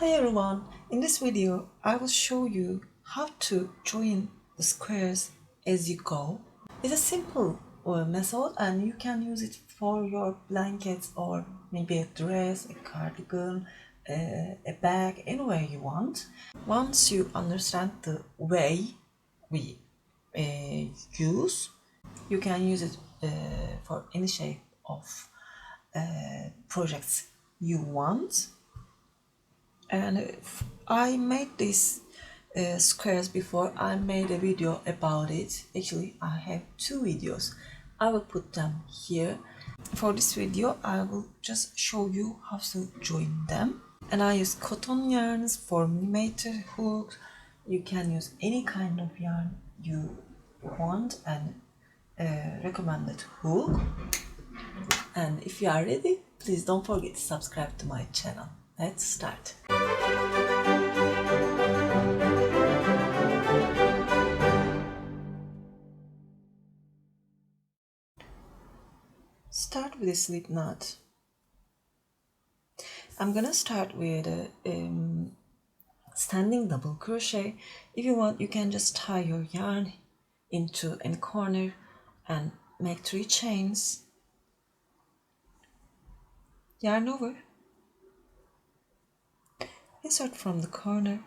Hi everyone, in this video I will show you how to join the squares as you go. It's a simple method and you can use it for your blankets or maybe a dress, a cardigan, a bag, anywhere you want. Once you understand the way we use, you can use it for any shape of projects you want. And I made these squares before. I made a video about it. Actually, I have two videos. I will put them here. For this video, I will just show you how to join them. And I use cotton yarns for millimeter hooks. You can use any kind of yarn you want and recommended hook. And if you are ready, please don't forget to subscribe to my channel. Let's start. Start with a slip knot. I'm gonna start with a standing double crochet. If you want, you can just tie your yarn into a corner and make 3 chains. Yarn over, insert from the corner,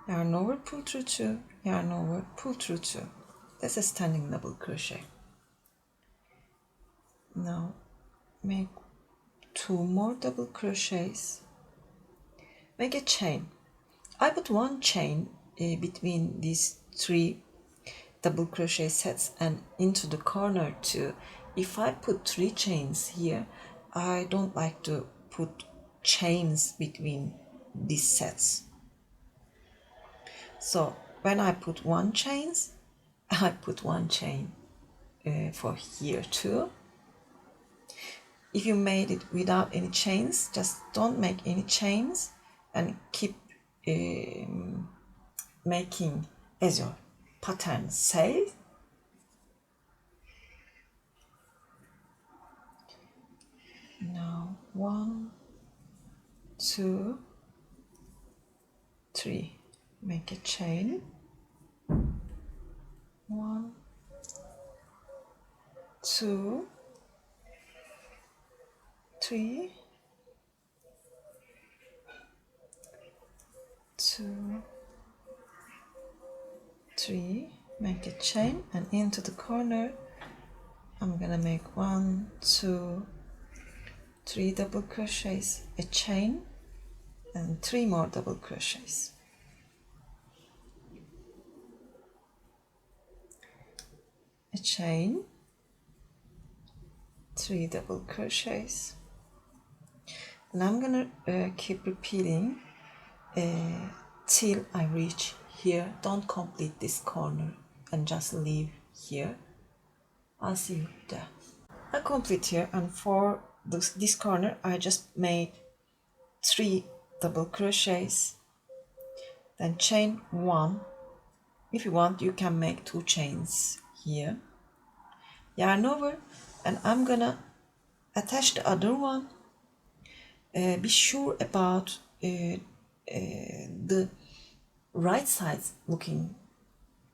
yarn over, pull through 2, yarn over, pull through 2. That's a standing double crochet. Now make 2 more double crochets, make a chain. I put 1 chain between these 3 double crochet sets and into the corner too. If I put 3 chains here, I don't like to put chains between these sets. So when I put 1 chains, I put 1 chain for here too. If you made it without any chains, just don't make any chains and keep making as your pattern says. Now 1, 2, 3, make a chain. 1, 2, 3, 2, 3, make a chain, and into the corner I'm gonna make 1, 2, 3 double crochets, a chain, and 3 more double crochets. A chain, 3 double crochets, and I'm gonna keep repeating till I reach here. Don't complete this corner and just leave here. I'll see you there. I complete here, and for this corner I just made 3 double crochets, then chain 1. If you want, you can make 2 chains here, yarn over, and I'm gonna attach the other one. Be sure about the right side looking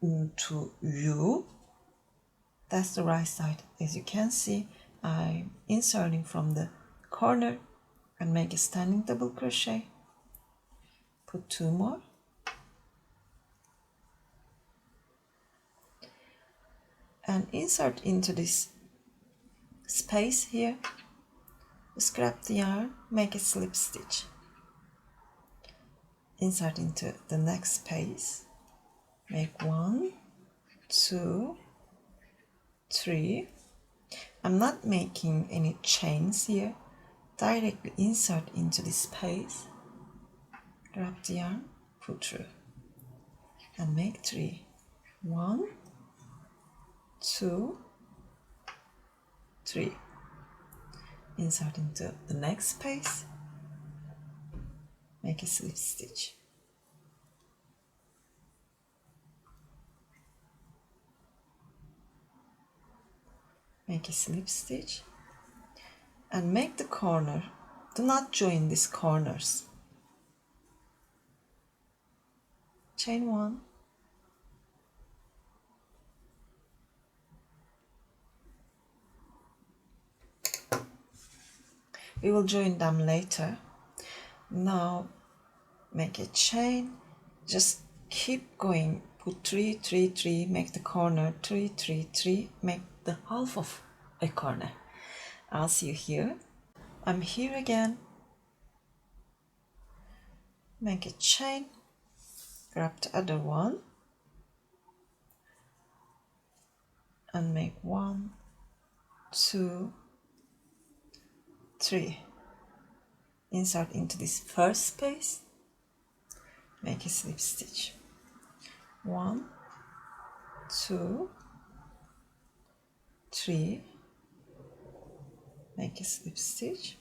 to you. That's the right side. As you can see, I'm inserting from the corner and make a standing double crochet, put 2 more, and insert into this space here, scrap the yarn, make a slip stitch, insert into the next space, make 1, 2, 3. I'm not making any chains here, directly insert into this space, grab the yarn, pull through, and make 3. 1, 2, 3. Insert into the next space, make a slip stitch. Make a slip stitch and make the corner Do not join these corners. Chain 1, we will join them later. Now make a chain, just keep going, put 3 3 3, make the corner 3 3 3, make the half of a corner. I'll see you here. I'm here again. Make a chain, grab the other one and make 1 2 3. Insert into this first space, make a slip stitch. 1 2 3, make a slip stitch.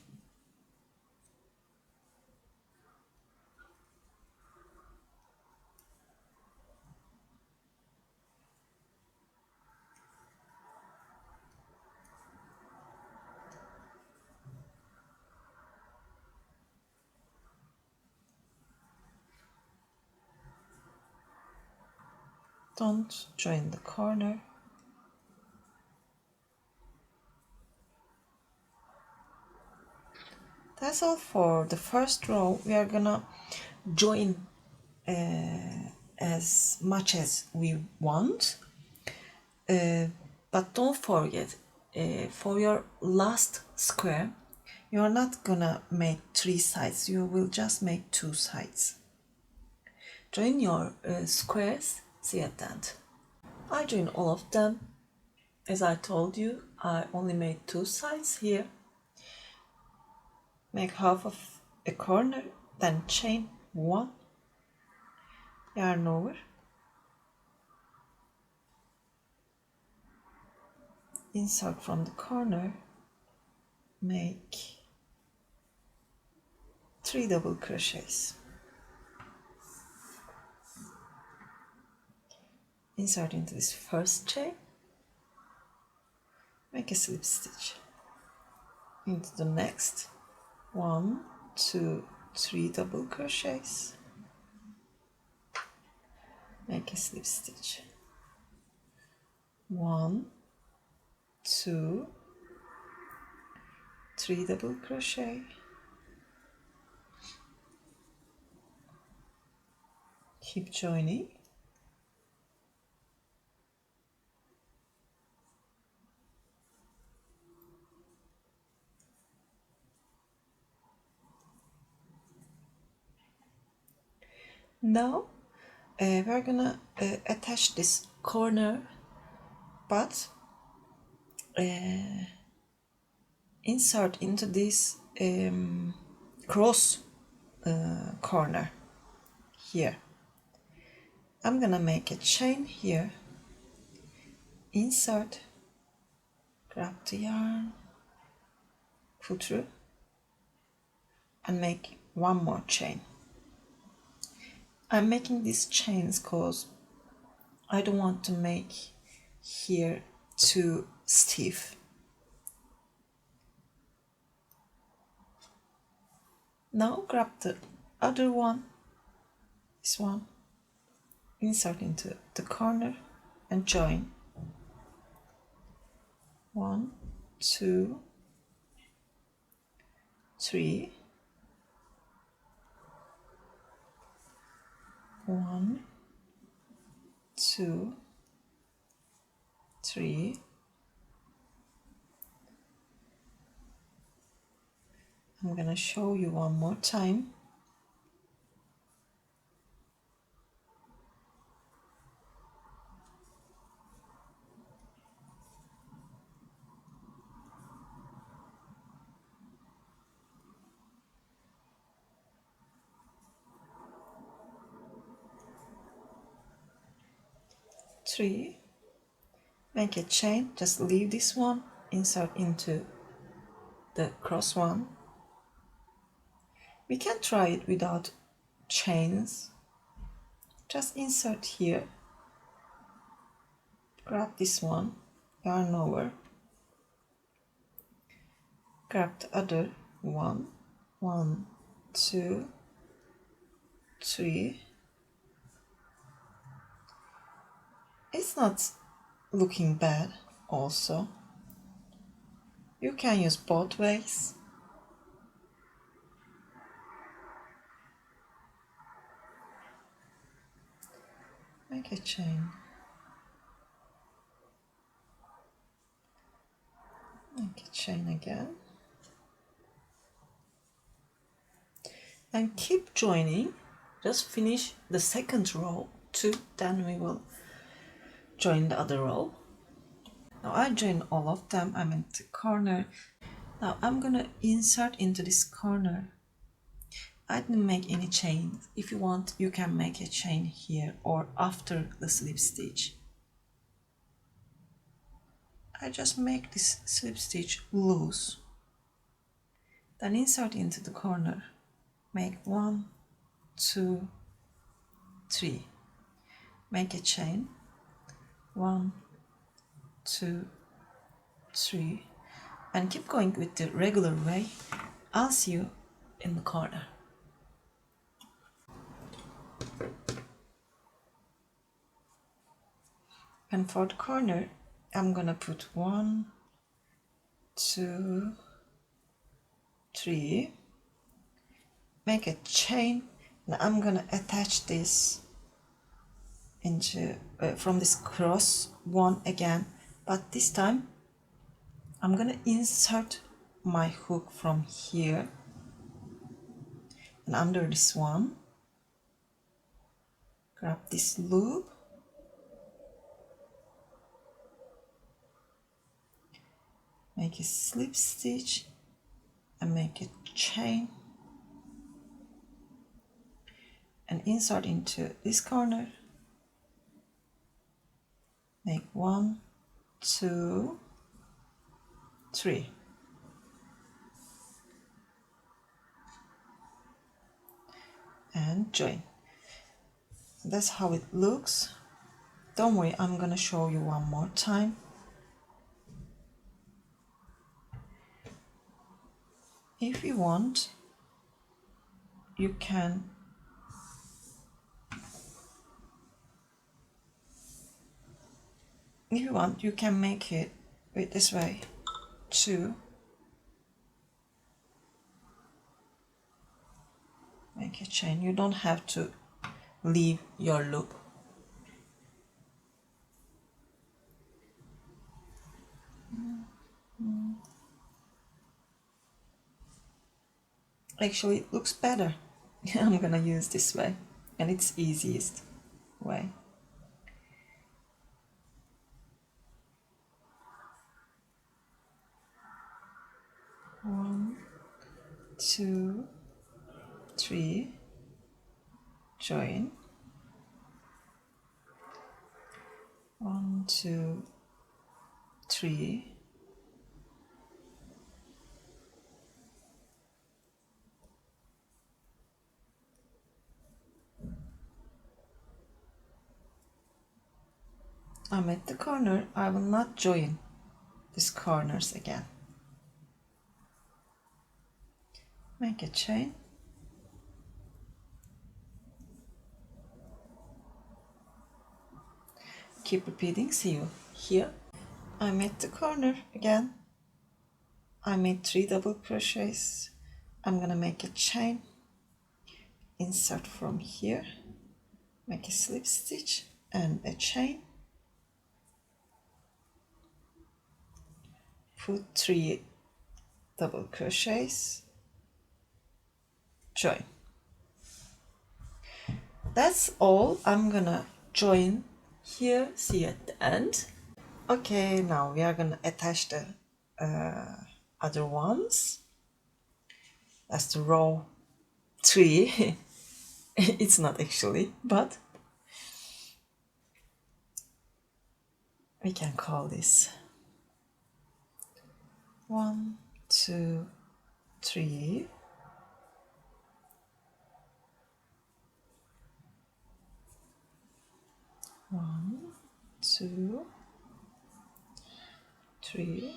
Don't join the corner. That's all for the first row. We are gonna join as much as we want, but don't forget, for your last square you are not gonna make 3 sides, you will just make 2 sides. Join your squares, see at the end. I join all of them. As I told you, I only made 2 sides here. Make half of a corner, then chain 1, yarn over, insert from the corner, make 3 double crochets, insert into this first chain, make a slip stitch, into the next, 1 2 3 double crochets, make a slip stitch, 1 2 3 double crochet, keep joining, now we're gonna attach this corner, but insert into this cross corner here. I'm gonna make a chain here, insert, grab the yarn, pull through, and make 1 more chain. I'm making these chains because I don't want to make here too stiff. Now grab the other one, this one, insert into the corner and join. 1 2 3, 1 2 3, I'm gonna show you one more time. Three, make a chain, just leave this one, insert into the cross one. We can try it without chains. Just insert here, grab this one, yarn over, grab the other one, 1, 2, 3. It's not looking bad also. You can use both ways. Make a chain. Make a chain again. And keep joining. Just finish the second row too, then we will join the other row. Now I joined all of them. I'm in the corner. Now I'm gonna insert into this corner. I didn't make any chains. If you want, you can make a chain here or after the slip stitch. I just make this slip stitch loose. Then insert into the corner. Make 1, 2, 3. Make a chain. 1, 2, 3. And keep going with the regular way. I'll see you in the corner. And for the corner, I'm gonna put 1, 2, 3. Make a chain, and I'm gonna attach this into from this cross one again, but this time I'm gonna insert my hook from here and under this one, grab this loop, make a slip stitch and make a chain and insert into this corner, make 1, 2, 3. And join. That's how it looks. Don't worry, I'm gonna show you one more time. If you want, you can make it with this way too. Make a chain. You don't have to leave your loop. Actually, it looks better. I'm gonna use this way, and it's easiest way. One, 2, 3. Join. 1, 2, 3. I'm at the corner. I will not join these corners again. Make a chain. Keep repeating. See you here. I'm at the corner again. I made 3 double crochets. I'm gonna make a chain, insert from here, make a slip stitch and a chain, put 3 double crochets, join. That's all. I'm gonna join here. See you at the end. Okay, now we are gonna attach the other ones. That's the row 3. It's not actually, but we can call this 1, 2, 3. 1, 2, 3.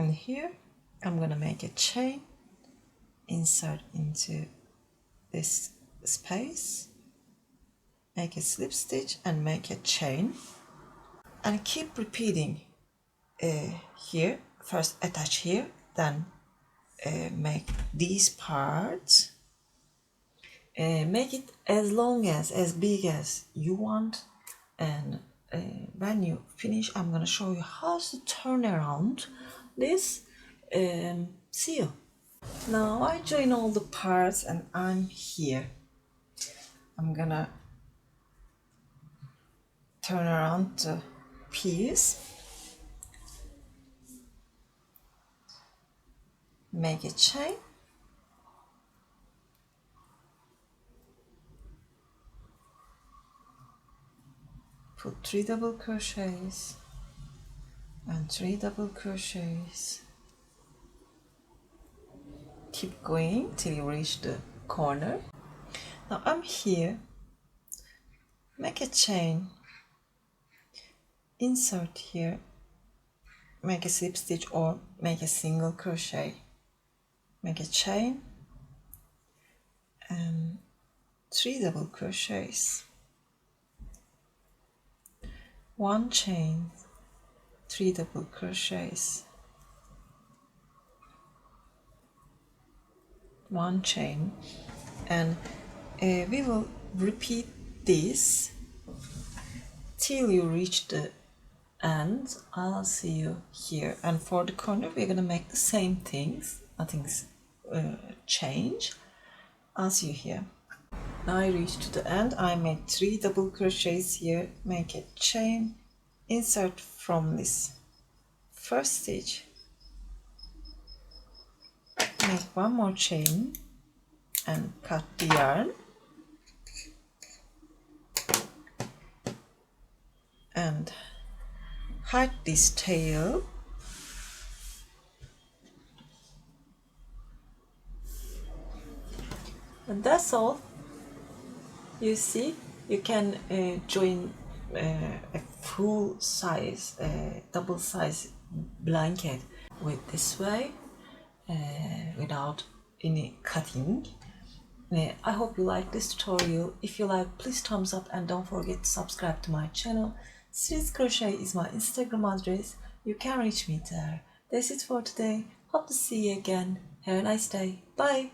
And here I'm gonna make a chain, insert into this space, make a slip stitch and make a chain, and keep repeating here. First attach here, then make these parts, make it as long as big as you want, and when you finish I'm gonna show you how to turn around this seal. Now I join all the parts and I'm here. I'm gonna turn around the piece, make a chain, put 3 double crochets and 3 double crochets. Keep going till you reach the corner. Now I'm here, make a chain, insert here, make a slip stitch or make a single crochet, make a chain and 3 double crochets, 1 chain, 3 double crochets, 1 chain, and we will repeat this till you reach the end. I'll see you here, and for the corner we're gonna make the same things, nothing's change. I'll see you here. Now I reached to the end. I made 3 double crochets here, make a chain, insert from this first stitch, make 1 more chain and cut the yarn, and hide this tail, and that's all. You see, you can join a full size, double size blanket with this way without any cutting. I hope you like this tutorial. If you like, please thumbs up and don't forget to subscribe to my channel. Sirin's Crochet is my Instagram address. You can reach me there. That's it for today. Hope to see you again. Have a nice day. Bye.